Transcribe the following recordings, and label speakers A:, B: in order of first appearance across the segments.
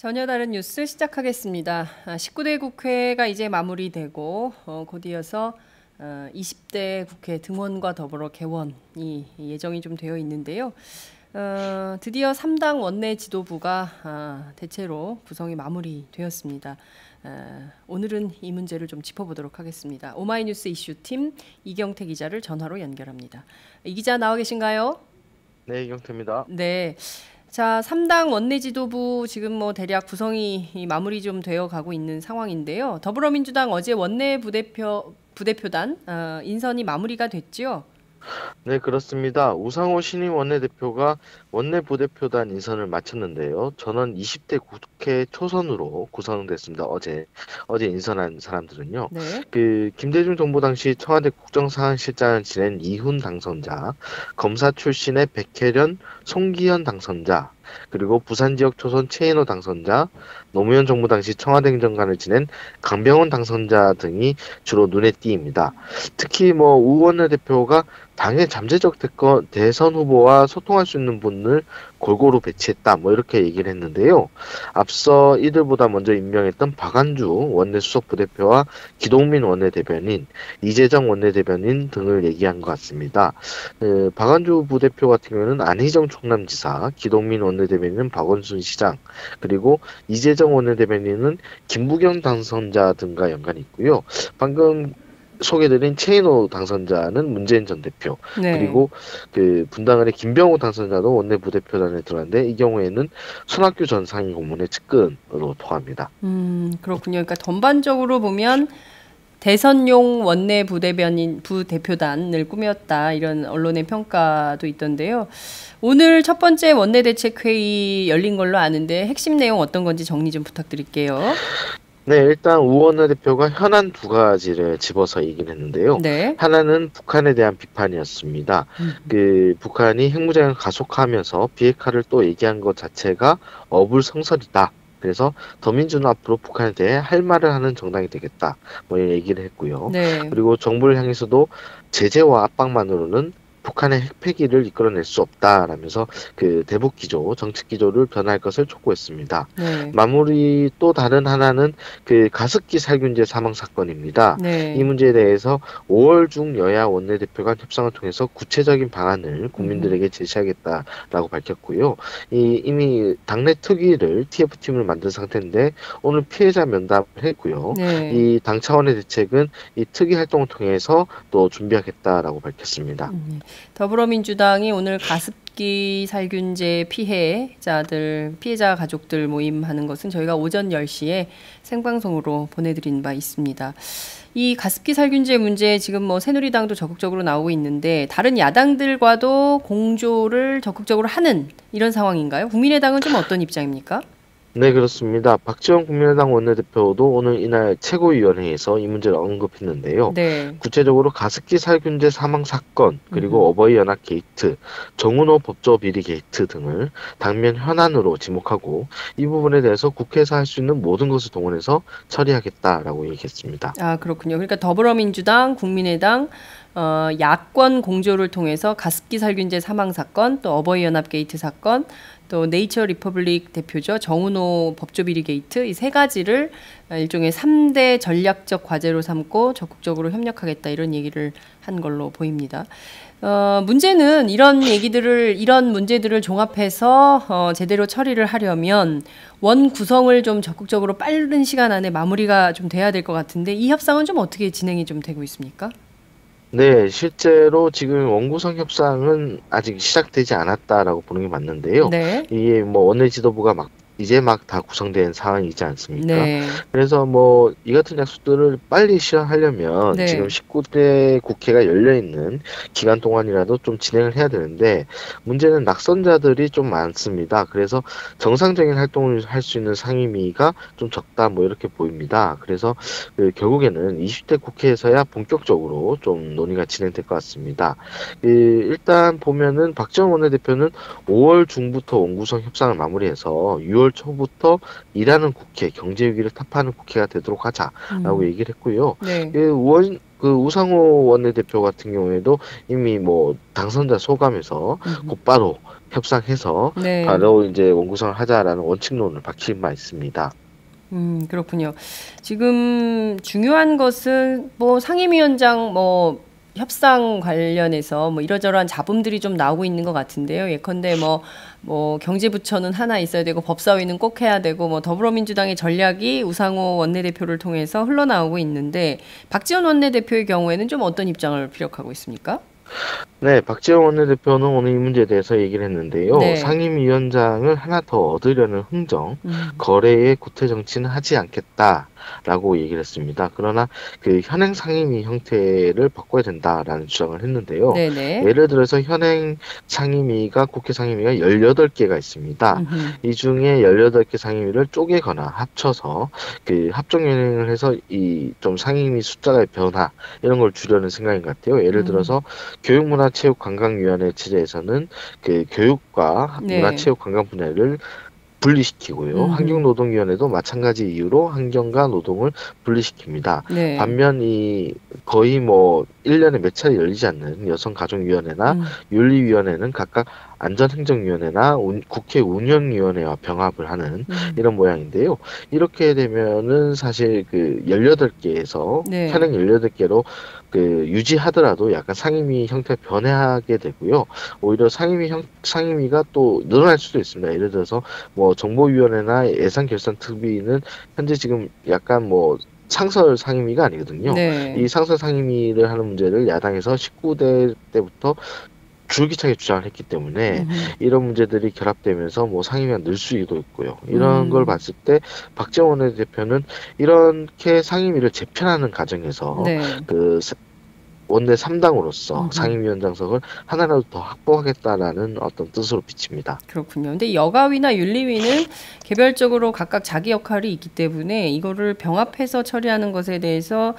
A: 전혀 다른 뉴스 시작하겠습니다. 19대 국회가 이제 마무리되고 곧 이어서 20대 국회 등원과 더불어 개원이 예정이 좀 되어 있는데요. 드디어 3당 원내 지도부가 대체로 구성이 마무리되었습니다. 오늘은 이 문제를 좀 짚어보도록 하겠습니다. 오마이뉴스 이슈팀 이경태 기자를 전화로 연결합니다. 이 기자 나와 계신가요?
B: 네, 이경태입니다.
A: 네. 자, 3당 원내 지도부 지금 뭐 대략 구성이 마무리 좀 되어 가고 있는 상황인데요. 더불어민주당 어제 원내 부대표단 인선이 마무리가 됐죠?
B: 네, 그렇습니다. 우상호 신임 원내대표가 원내 부대표단 인선을 마쳤는데요. 전원 20대 국회 초선으로 구성됐습니다. 어제 인선한 사람들은요.
A: 네.
B: 김대중 정부 당시 청와대 국정상황실장을 지낸 이훈 당선자, 검사 출신의 백혜련, 송기현 당선자, 그리고 부산 지역 초선 최인호 당선자, 노무현 정부 당시 청와대 행정관을 지낸 강병원 당선자 등이 주로 눈에 띄입니다. 특히 우 원내대표가 당의 잠재적 대선 후보와 소통할 수 있는 분을 골고루 배치했다. 이렇게 얘기를 했는데요. 앞서 이들보다 먼저 임명했던 박안주 원내 수석 부대표와 기동민 원내대변인, 이재정 원내대변인 등을 얘기한 것 같습니다. 박안주 부대표 같은 경우는 안희정 충남지사, 기동민 원내대변인은 박원순 시장, 그리고 이재정 원내대변인은 김부겸 당선자 등과 연관이 있고요. 방금 소개드린 최인호 당선자는 문재인 전 대표,
A: 네.
B: 그리고 분당을의 김병호 당선자도 원내 부대표단에 들어갔는데 이 경우에는 손학규 전 상임 고문의 측근으로 통합니다.
A: 그렇군요. 그러니까 전반적으로 보면 대선용 원내 부대표단을 꾸몄다 이런 언론의 평가도 있던데요. 오늘 첫 번째 원내대책회의 열린 걸로 아는데 핵심 내용 어떤 건지 정리 좀 부탁드릴게요.
B: 네, 일단 우 원내대표가 현안 두 가지를 집어서 얘기를 했는데요.
A: 네.
B: 하나는 북한에 대한 비판이었습니다. 북한이 핵무장을 가속화하면서 비핵화를 또 얘기한 것 자체가 어불성설이다. 그래서 더민주는 앞으로 북한에 대해 할 말을 하는 정당이 되겠다. 이런 얘기를 했고요.
A: 네.
B: 그리고 정부를 향해서도 제재와 압박만으로는 북한의 핵폐기를 이끌어낼 수 없다라면서 대북 기조, 정책 기조를 변할 것을 촉구했습니다.
A: 네.
B: 마무리 또 다른 하나는 가습기 살균제 사망 사건입니다. 이
A: 네.
B: 문제에 대해서 5월 중 여야 원내대표 간 협상을 통해서 구체적인 방안을
A: 음흠.
B: 국민들에게 제시하겠다라고 밝혔고요. 이미 당내 특위를 TF팀을 만든 상태인데 오늘 피해자 면담을 했고요.
A: 네.
B: 이 당 차원의 대책은 이 특위 활동을 통해서 또 준비하겠다라고 밝혔습니다.
A: 더불어민주당이 오늘 가습기 살균제 피해자 가족들 모임하는 것은 저희가 오전 10시에 생방송으로 보내드린 바 있습니다. 이 가습기 살균제 문제 지금 새누리당도 적극적으로 나오고 있는데 다른 야당들과도 공조를 적극적으로 하는 이런 상황인가요? 국민의당은 좀 어떤 입장입니까?
B: 네, 그렇습니다. 박지원 국민의당 원내대표도 오늘 이날 최고위원회에서 이 문제를 언급했는데요.
A: 네.
B: 구체적으로 가습기 살균제 사망 사건, 그리고
A: 음흠.
B: 어버이 연합 게이트, 정은호 법조 비리 게이트 등을 당면 현안으로 지목하고 이 부분에 대해서 국회에서 할 수 있는 모든 것을 동원해서 처리하겠다라고 얘기했습니다.
A: 아, 그렇군요. 그러니까 더불어민주당, 국민의당, 야권 공조를 통해서 가습기 살균제 사망 사건, 또 어버이 연합 게이트 사건, 또 네이처 리퍼블릭 대표죠. 정은호 법조비리 게이트 이 세 가지를 일종의 3대 전략적 과제로 삼고 적극적으로 협력하겠다 이런 얘기를 한 걸로 보입니다. 문제는 이런 문제들을 종합해서 제대로 처리를 하려면 원 구성을 좀 적극적으로 빠른 시간 안에 마무리가 좀 돼야 될 것 같은데 이 협상은 좀 어떻게 진행이 좀 되고 있습니까?
B: 네, 실제로 지금 원구성 협상은 아직 시작되지 않았다라고 보는 게 맞는데요.
A: 네.
B: 이게 원내 지도부가 이제 막 다 구성된 상황이지 않습니까?
A: 네.
B: 그래서 이 같은 약속들을 빨리 실현하려면 지금
A: 네.
B: 19대 국회가 열려 있는 기간 동안이라도 좀 진행을 해야 되는데 문제는 낙선자들이 좀 많습니다. 그래서 정상적인 활동을 할 수 있는 상임위가 좀 적다 이렇게 보입니다. 그래서 결국에는 20대 국회에서야 본격적으로 좀 논의가 진행될 것 같습니다. 일단 보면은 박지원 원내대표는 5월 중부터 원구성 협상을 마무리해서 6월 6월 초부터 일하는 국회, 경제 위기를 타파하는 국회가 되도록 하자라고 얘기를 했고요.
A: 네.
B: 우상호 원내대표 같은 경우에도 이미 뭐 당선자 소감에서 곧바로 협상해서
A: 네.
B: 바로 이제 원구성을 하자라는 원칙론을 밝힌 바 있습니다.
A: 그렇군요. 지금 중요한 것은 뭐 상임위원장 뭐 협상 관련해서 뭐 이러저러한 잡음들이 좀 나오고 있는 것 같은데요. 예컨대 뭐 경제부처는 하나 있어야 되고 법사위는 꼭 해야 되고 뭐 더불어민주당의 전략이 우상호 원내대표를 통해서 흘러나오고 있는데 박지원 원내대표의 경우에는 좀 어떤 입장을 피력하고 있습니까?
B: 네, 박지원 원내대표는 오늘 이 문제에 대해서 얘기를 했는데요.
A: 네.
B: 상임위원장을 하나 더 얻으려는 흥정, 거래의 구태 정치는 하지 않겠다라고 얘기를 했습니다. 그러나 그 현행 상임위 형태를 바꿔야 된다라는 주장을 했는데요.
A: 네네.
B: 예를 들어서 현행 상임위가 국회 상임위가 18개가 있습니다. 이 중에 18개 상임위를 쪼개거나 합쳐서 그 합종연행을 해서 이 좀 상임위 숫자의 변화 이런 걸 주려는 생각인 것 같아요. 예를 들어서 교육문화체육관광위원회 체제에서는 그 교육과
A: 네.
B: 문화체육관광 분야를 분리시키고요. 환경노동위원회도 마찬가지 이유로 환경과 노동을 분리시킵니다.
A: 네.
B: 반면 이 거의 뭐 1년에 몇 차례 열리지 않는 여성가족위원회나 윤리위원회는 각각 안전행정위원회나 국회 운영위원회와 병합을 하는 이런 모양인데요. 이렇게 되면은 사실 그 18개에서
A: 네.
B: 현행 18개로 그 유지하더라도 약간 상임위 형태 변화하게 되고요. 오히려 상임위가 또 늘어날 수도 있습니다. 예를 들어서 뭐 정보위원회나 예산결산특위는 현재 지금 약간 뭐 상설 상임위가 아니거든요.
A: 네.
B: 이 상설 상임위를 하는 문제를 야당에서 19대 때부터 줄기차게 주장을 했기 때문에 이런 문제들이 결합되면서 뭐 상임위가 늘 수도 있고요. 이런 걸 봤을 때 박지원 원내대표는 이렇게 상임위를 재편하는 과정에서
A: 네.
B: 그 원내 3당으로서 상임위원장석을 하나라도 더 확보하겠다라는 어떤 뜻으로 비칩니다.
A: 그렇군요. 근데 여가위나 윤리위는 개별적으로 각각 자기 역할이 있기 때문에 이거를 병합해서 처리하는 것에 대해서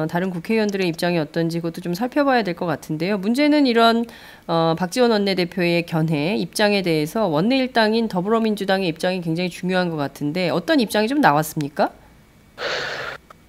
A: 다른 국회의원들의 입장이 어떤지 그것도 좀 살펴봐야 될 것 같은데요. 문제는 이런 박지원 원내대표의 견해, 입장에 대해서 원내 일당인 더불어민주당의 입장이 굉장히 중요한 것 같은데 어떤 입장이 좀 나왔습니까?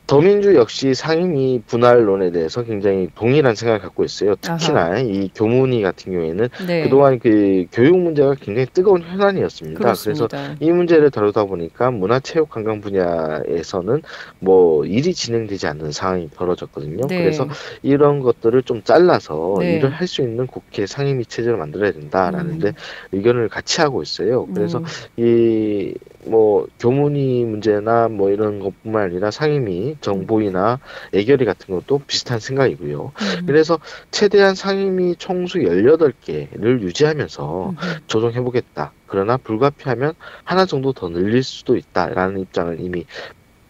B: 더민주 역시 상임위 분할론에 대해서 굉장히 동일한 생각을 갖고 있어요. 특히나 이 교문위 같은 경우에는
A: 네.
B: 그동안 그 교육 문제가 굉장히 뜨거운 현안이었습니다.
A: 그렇습니다.
B: 그래서 이 문제를 다루다 보니까 문화체육관광 분야에서는 뭐 일이 진행되지 않는 상황이 벌어졌거든요.
A: 네.
B: 그래서 이런 것들을 좀 잘라서
A: 네.
B: 일을 할 수 있는 국회 상임위 체제를 만들어야 된다라는데 의견을 같이 하고 있어요. 그래서 이 뭐 교문위 문제나 뭐 이런 것뿐만 아니라 상임위 정보위나 애결위 같은 것도 비슷한 생각이고요. 그래서 최대한 상임위 총수 18개를 유지하면서 조정해보겠다. 그러나 불가피하면 하나 정도 더 늘릴 수도 있다라는 입장을 이미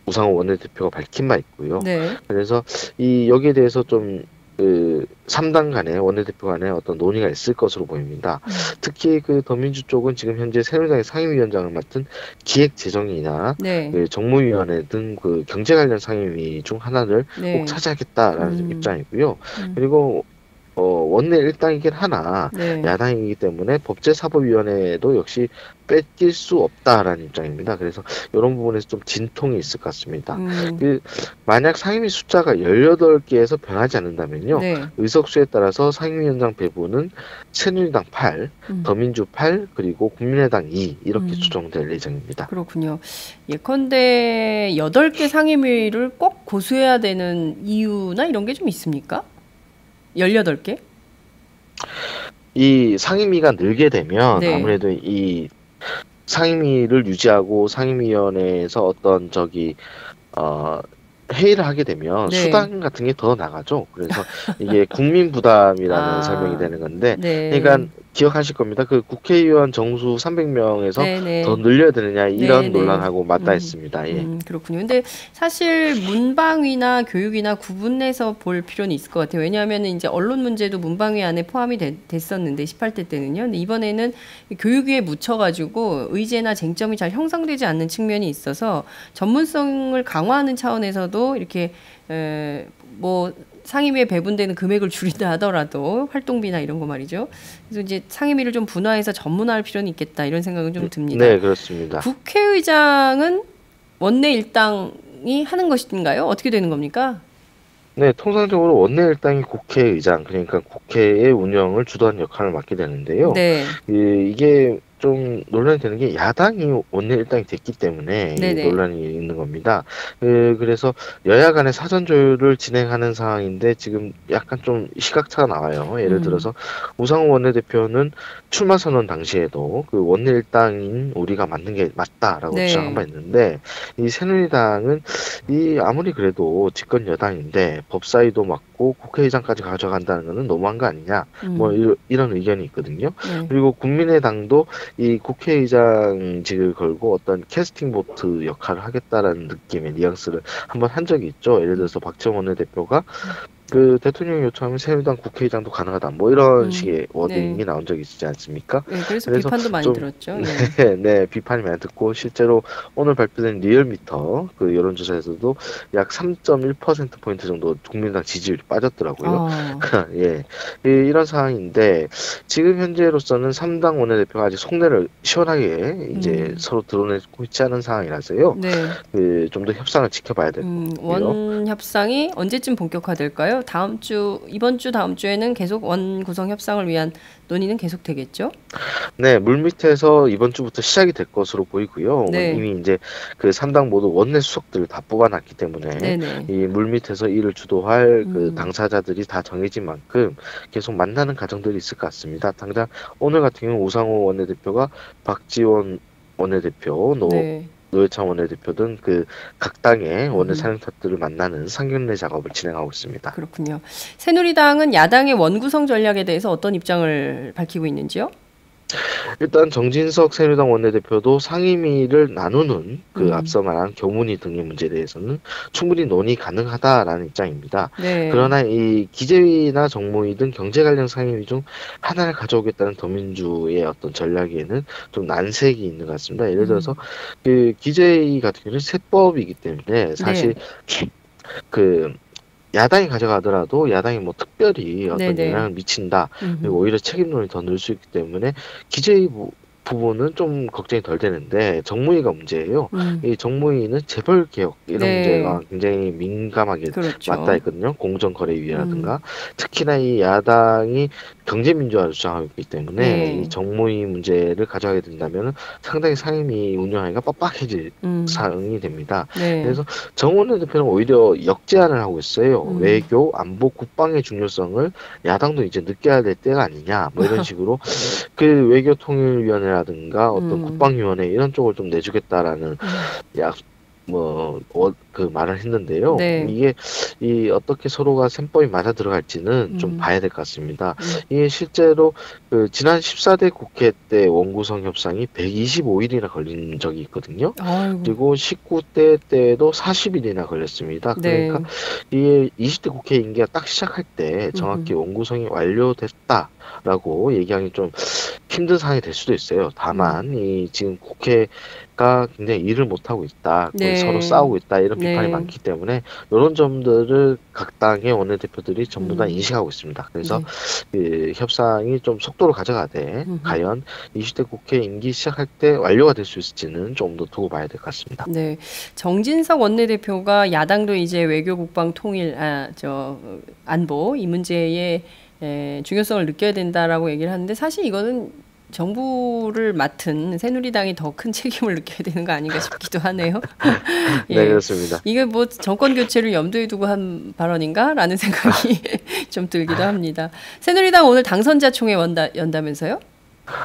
B: 우상호 원내대표가 밝힌 바 있고요.
A: 네.
B: 그래서 여기에 대해서 좀 그 3당 간의 원내대표 간의 어떤 논의가 있을 것으로 보입니다. 특히 그 더민주 쪽은 지금 현재 새누리당의 상임위원장을 맡은 기획재정이나
A: 네.
B: 그 정무위원회 등 그 경제 관련 상임위 중 하나를
A: 네.
B: 꼭 차지하겠다라는 입장이고요. 그리고 원내 일당이긴 하나
A: 네.
B: 야당이기 때문에 법제사법위원회도 역시 뺏길 수 없다라는 입장입니다. 그래서 이런 부분에서 좀 진통이 있을 것 같습니다. 만약 상임위 숫자가 18개에서 변하지 않는다면요.
A: 네.
B: 의석수에 따라서 상임위원장 배분은 새누리당 8, 더민주 8, 그리고 국민의당 2 이렇게 조정될 예정입니다.
A: 그렇군요. 예컨대 8개 상임위를 꼭 고수해야 되는 이유나 이런 게 좀 있습니까? 18개?
B: 이 상임위가 늘게 되면
A: 네.
B: 아무래도 이 상임위를 유지하고 상임위원회에서 어떤 회의를 하게 되면
A: 네.
B: 수당 같은 게 더 나가죠. 그래서 이게 국민 부담이라는 설명이 되는 건데,
A: 네.
B: 그러니까 기억하실 겁니다. 그 국회의원 정수 300명에서
A: 네네.
B: 더 늘려야 되느냐 이런
A: 네네.
B: 논란하고 맞닿았습니다. 예.
A: 그렇군요. 근데 사실 문방위나 교육이나 구분해서 볼 필요는 있을 것 같아요. 왜냐하면 이제 언론 문제도 문방위 안에 포함이 됐었는데 18대 때는요. 근데 이번에는 교육위에 묻혀가지고 의제나 쟁점이 잘 형성되지 않는 측면이 있어서 전문성을 강화하는 차원에서도 이렇게 뭐 상임위에 배분되는 금액을 줄인다 하더라도 활동비나 이런 거 말이죠. 그래서 이제 상임위를 좀 분화해서 전문화할 필요는 있겠다 이런 생각은 좀 듭니다.
B: 네, 그렇습니다.
A: 국회의장은 원내 일당이 하는 것인가요? 어떻게 되는 겁니까?
B: 네, 통상적으로 원내 일당이 국회의장, 그러니까 국회의 운영을 주도하는 역할을 맡게 되는데요.
A: 네,
B: 이게 좀 논란이 되는 게 야당이 원내 일당이 됐기 때문에 이
A: 네네.
B: 논란이 있는 겁니다. 그래서 여야 간의 사전 조율을 진행하는 상황인데 지금 약간 좀 시각차가 나와요. 예를
A: 음,
B: 들어서 우상호 원내대표는 출마 선언 당시에도 그 원내 일당인 우리가 맞는 게 맞다라고 주장한 바
A: 네,
B: 있는데 이 새누리당은 이 아무리 그래도 집권 여당인데 법사위도 맡고 국회의장까지 가져간다는 것은 너무한 거 아니냐 뭐
A: 음,
B: 이런 의견이 있거든요.
A: 네,
B: 그리고 국민의당도 이 국회의장직을 걸고 어떤 캐스팅 보트 역할을 하겠다라는 느낌의 뉘앙스를 한번 한 적이 있죠. 예를 들어서 박지원 원내대표가 그 대통령이 요청하면 새누리당 국회의장도 가능하다. 뭐 이런 식의
A: 네,
B: 워딩이 나온 적이 있지 않습니까?
A: 네. 그래서
B: 그래서
A: 비판도 많이
B: 좀
A: 들었죠. 예.
B: 네, 비판이 많이 듣고 실제로 오늘 발표된 리얼미터 그 여론조사에서도 약 3.1%포인트 정도 국민당 지지율이 빠졌더라고요.
A: 어,
B: 예, 이런 상황인데 지금 현재로서는 3당 원내대표가 아직 속내를 시원하게 이제
A: 음,
B: 서로 드러내고 있지 않은 상황이라서요.
A: 네.
B: 좀 더 협상을 지켜봐야 될 것 같고요.
A: 원 협상이 언제쯤 본격화될까요? 다음 주, 이번 주, 다음 주에는 계속 원 구성 협상을 위한 논의는 계속 되겠죠?
B: 네, 물밑에서 이번 주부터 시작이 될 것으로 보이고요.
A: 네,
B: 이미 이제 그 3당 모두 원내 수석들을 다 뽑아놨기 때문에
A: 네네.
B: 이 물밑에서 일을 주도할 그
A: 음,
B: 당사자들이 다 정해진 만큼 계속 만나는 과정들이 있을 것 같습니다. 당장 오늘 같은 경우 우상호 원내대표가 박지원 원내대표,
A: 네.
B: 노회찬 원내대표 등 그 각 당의 원내
A: 음,
B: 사령탑들을 만나는 상견례 작업을 진행하고 있습니다.
A: 그렇군요. 새누리당은 야당의 원 구성 전략에 대해서 어떤 입장을 밝히고 있는지요?
B: 일단 정진석 새누리당 원내대표도 상임위를 나누는 그
A: 음,
B: 앞서 말한 교문위 등의 문제에 대해서는 충분히 논의 가능하다라는 입장입니다.
A: 네.
B: 그러나 이 기재위나 정무위 등 경제 관련 상임위 중 하나를 가져오겠다는 더민주의 어떤 전략에는 좀 난색이 있는 것 같습니다. 예를 들어서
A: 음,
B: 그 기재위 같은 경우는 세법이기 때문에 사실
A: 네.
B: 그 야당이 가져가더라도 야당이 뭐 특별히 어떤
A: 네네.
B: 영향을 미친다. 그리고
A: 음,
B: 오히려 책임론이 더 늘 수 있기 때문에 기재위 부분은 좀 걱정이 덜 되는데 정무위가 문제예요.
A: 음,
B: 이 정무위는 재벌 개혁 이런 문제가
A: 네.
B: 굉장히 민감하게 맞닿아
A: 그렇죠.
B: 있거든요.
A: 음,
B: 공정거래위라든가 특히나 이 야당이 경제민주화를 주장하고 있기 때문에 이
A: 네.
B: 정무위 문제를 가져가게 된다면 상당히 상임위 운영하기가 빡빡해질
A: 음,
B: 상황이 됩니다.
A: 네.
B: 그래서 정원내 대표는 오히려 역제안을 하고 있어요.
A: 음,
B: 외교, 안보, 국방의 중요성을 야당도 이제 느껴야 될 때가 아니냐, 뭐 이런 식으로 그 외교통일위원회라든가 어떤
A: 음,
B: 국방위원회 이런 쪽을 좀 내주겠다라는
A: 음,
B: 약, 그 말을 했는데요.
A: 네.
B: 이게 어떻게 서로가 셈법이 맞아 들어갈지는 좀
A: 음,
B: 봐야 될 것 같습니다.
A: 음.
B: 이게 실제로 그 지난 14대 국회 때 원구성 협상이 125일이나 걸린 적이 있거든요.
A: 아이고,
B: 그리고 19대 때도 40일이나 걸렸습니다. 그러니까
A: 네.
B: 이게 20대 국회 임기가 딱 시작할 때 정확히
A: 음,
B: 원구성이 완료됐다라고 얘기하기 좀 힘든 상황이 될 수도 있어요.
A: 음.
B: 다만 이 지금 국회가 굉장히 일을 못하고 있다, 거의 서로
A: 네.
B: 싸우고 있다 이런 비판이
A: 네.
B: 많기 때문에 이런 점들을 각 당의 원내대표들이 전부 다
A: 음,
B: 인식하고 있습니다. 그래서
A: 네.
B: 그 협상이 좀 속도를 가져가되
A: 음,
B: 과연 20대 국회 임기 시작할 때 완료가 될 수 있을지는 좀 더 두고 봐야 될 것 같습니다.
A: 네. 정진석 원내대표가 야당도 이제 외교 국방 통일, 안보 이 문제에 중요성을 느껴야 된다라고 얘기를 하는데 사실 이거는 정부를 맡은 새누리당이 더 큰 책임을 느껴야 되는 거 아닌가 싶기도 하네요.
B: 네,
A: 예.
B: 그렇습니다.
A: 이게 뭐 정권 교체를 염두에 두고 한 발언인가라는 생각이 좀 들기도 합니다. 새누리당 오늘 당선자 총회 연다면서요?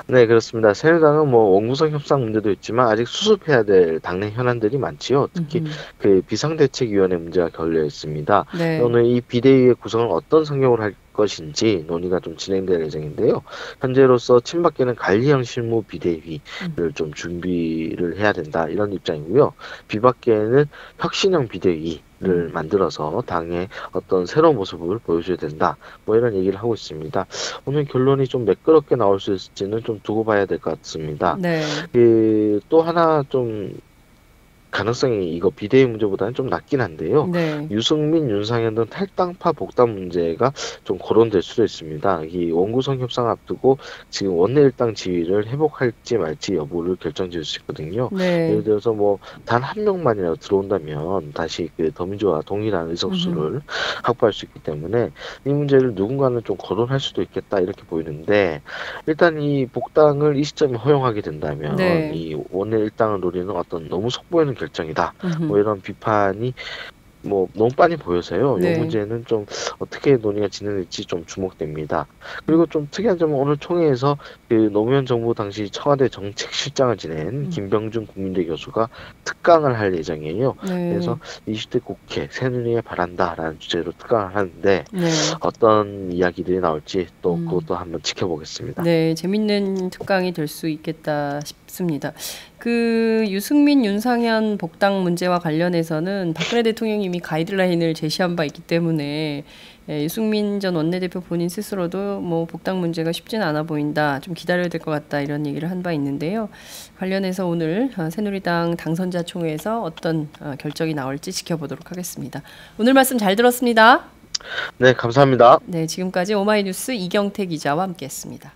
B: 네, 그렇습니다. 새누리당은 뭐 원구성 협상 문제도 있지만 아직 수습해야 될 당내 현안들이 많지요. 특히
A: 음흠.
B: 그 비상대책위원회 문제가 걸려 있습니다.
A: 네.
B: 오늘 이 비대위의 구성을 어떤 성격으로 할 것인지 논의가 좀 진행될 예정인데요. 현재로서 친박계는 관리형 실무
A: 음,
B: 비대위를 좀 준비를 해야 된다 이런 입장이고요. 비박계는 혁신형 비대위를
A: 음.
B: 만들어서 당의 어떤 새로운 모습을 보여줘야 된다. 뭐 이런 얘기를 하고 있습니다. 오늘 결론이 좀 매끄럽게 나올 수 있을지는 좀 두고 봐야 될 것 같습니다.
A: 네.
B: 또 하나 좀 가능성이 이거 비대위 문제보다는 좀 낮긴 한데요.
A: 네.
B: 유승민, 윤상현 등 탈당파 복당 문제가 좀 거론될 수도 있습니다. 이 원구성 협상 앞두고 지금 원내일당 지위를 회복할지 말지 여부를 결정지을 수 있거든요.
A: 네.
B: 예를 들어서 뭐 단 한 명만이라도 들어온다면 다시 그 더민주와 동일한
A: 음흠.
B: 의석수를 확보할 수 있기 때문에 이 문제를 누군가는 좀 거론할 수도 있겠다 이렇게 보이는데, 일단 이 복당을 이 시점에 허용하게 된다면
A: 네.
B: 이 원내일당을 노리는 어떤 너무 속보이는 결정이다,
A: 음흠.
B: 뭐 이런 비판이 뭐 너무 빤히 보여서요. 이
A: 네.
B: 문제는 좀 어떻게 논의가 진행될지 좀 주목됩니다.
A: 음.
B: 그리고 좀 특이한 점은 오늘 총회에서 그 노무현 정부 당시 청와대 정책실장을 지낸
A: 음.
B: 김병준 국민대 교수가 특강을 할 예정이에요.
A: 네.
B: 그래서 20대 국회 새누리에 바란다라는 주제로 특강을 하는데,
A: 네.
B: 어떤 이야기들이 나올지 또
A: 음.
B: 그것도 한번 지켜보겠습니다.
A: 네, 재밌는 특강이 될 수 있겠다 싶습니다. 그 유승민, 윤상현 복당 문제와 관련해서는 박근혜 대통령이 이미 가이드라인을 제시한 바 있기 때문에 유승민 전 원내대표 본인 스스로도 뭐 복당 문제가 쉽지는 않아 보인다, 좀 기다려야 될 것 같다 이런 얘기를 한 바 있는데요. 관련해서 오늘 새누리당 당선자 총회에서 어떤 결정이 나올지 지켜보도록 하겠습니다. 오늘 말씀 잘 들었습니다.
B: 네, 감사합니다.
A: 네, 지금까지 오마이뉴스 이경태 기자와 함께했습니다.